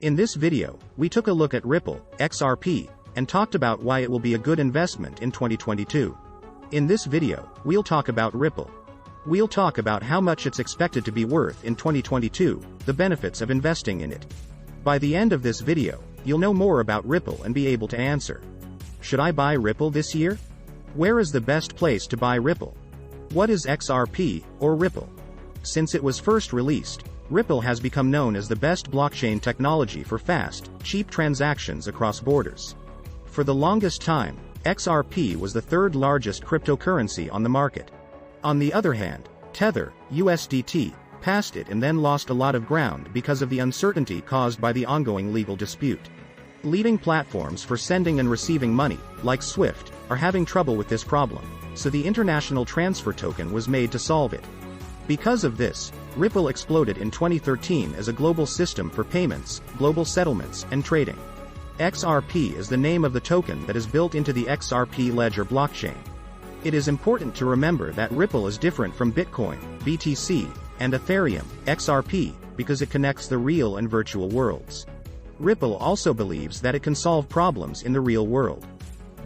In this video, we took a look at Ripple, XRP, and talked about why it will be a good investment in 2022. In this video, we'll talk about Ripple. We'll talk about how much it's expected to be worth in 2022, the benefits of investing in it. By the end of this video, you'll know more about Ripple and be able to answer. Should I buy Ripple this year? Where is the best place to buy Ripple? What is XRP, or Ripple? Since it was first released, Ripple has become known as the best blockchain technology for fast, cheap transactions across borders. For the longest time, XRP was the third largest cryptocurrency on the market. On the other hand, Tether, USDT, passed it and then lost a lot of ground because of the uncertainty caused by the ongoing legal dispute. Leading platforms for sending and receiving money, like Swift, are having trouble with this problem, so the International Transfer Token was made to solve it. Because of this, Ripple exploded in 2013 as a global system for payments, global settlements, and trading. XRP is the name of the token that is built into the XRP ledger blockchain. It is important to remember that Ripple is different from Bitcoin, BTC, and Ethereum, XRP, because it connects the real and virtual worlds. Ripple also believes that it can solve problems in the real world.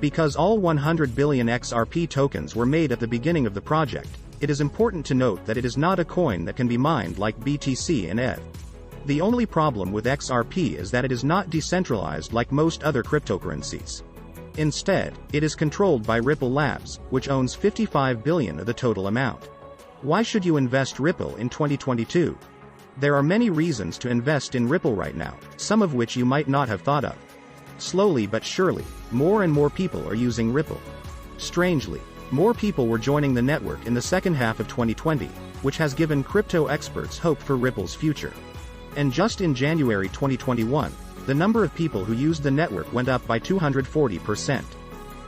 Because all 100 billion XRP tokens were made at the beginning of the project, it is important to note that it is not a coin that can be mined like BTC and ETH. The only problem with XRP is that it is not decentralized like most other cryptocurrencies. Instead, it is controlled by Ripple Labs, which owns 55 billion of the total amount. Why should you invest Ripple in 2022? There are many reasons to invest in Ripple right now, some of which you might not have thought of. Slowly but surely, more and more people are using Ripple. Strangely, more people were joining the network in the second half of 2020, which has given crypto experts hope for Ripple's future. And just in January 2021, the number of people who used the network went up by 240%.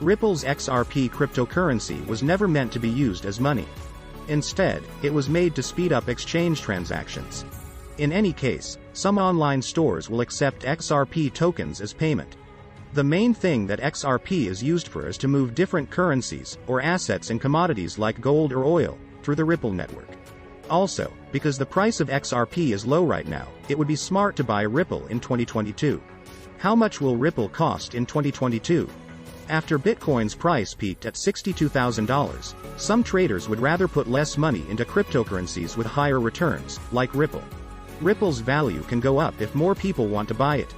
Ripple's XRP cryptocurrency was never meant to be used as money. Instead, it was made to speed up exchange transactions. In any case, some online stores will accept XRP tokens as payment. The main thing that XRP is used for is to move different currencies, or assets and commodities like gold or oil, through the Ripple network. Also, because the price of XRP is low right now, it would be smart to buy Ripple in 2022. How much will Ripple cost in 2022? After Bitcoin's price peaked at $62,000, some traders would rather put less money into cryptocurrencies with higher returns, like Ripple. Ripple's value can go up if more people want to buy it.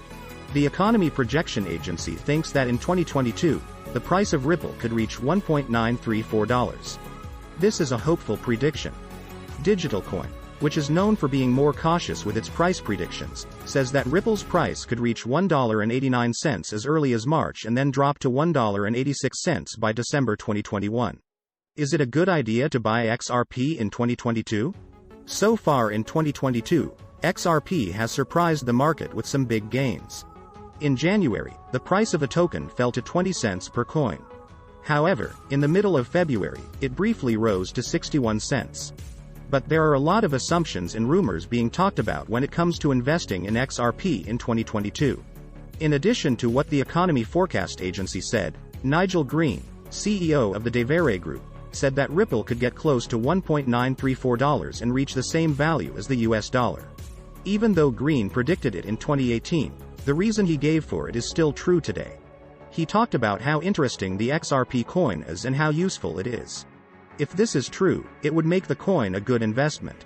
The Economy Projection Agency thinks that in 2022, the price of Ripple could reach $1.934. This is a hopeful prediction. Digital Coin, which is known for being more cautious with its price predictions, says that Ripple's price could reach $1.89 as early as March and then drop to $1.86 by December 2021. Is it a good idea to buy XRP in 2022? So far in 2022, XRP has surprised the market with some big gains. In January, the price of a token fell to 20 cents per coin. However, in the middle of February, it briefly rose to 61 cents. But there are a lot of assumptions and rumors being talked about when it comes to investing in XRP in 2022. In addition to what the Economy Forecast Agency said, Nigel Green, CEO of the Devere Group, said that Ripple could get close to $1.934 and reach the same value as the US dollar. Even though Green predicted it in 2018, the reason he gave for it is still true today. He talked about how interesting the XRP coin is and how useful it is. If this is true, it would make the coin a good investment.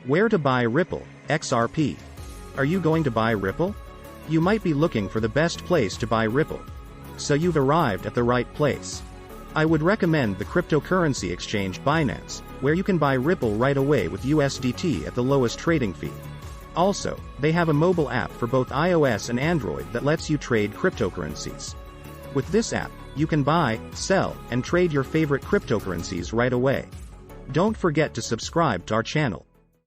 Where to buy Ripple, XRP? Are you going to buy Ripple? You might be looking for the best place to buy Ripple. So you've arrived at the right place. I would recommend the cryptocurrency exchange Binance, where you can buy Ripple right away with USDT at the lowest trading fee. Also, they have a mobile app for both iOS and Android that lets you trade cryptocurrencies. With this app, you can buy, sell, and trade your favorite cryptocurrencies right away. Don't forget to subscribe to our channel.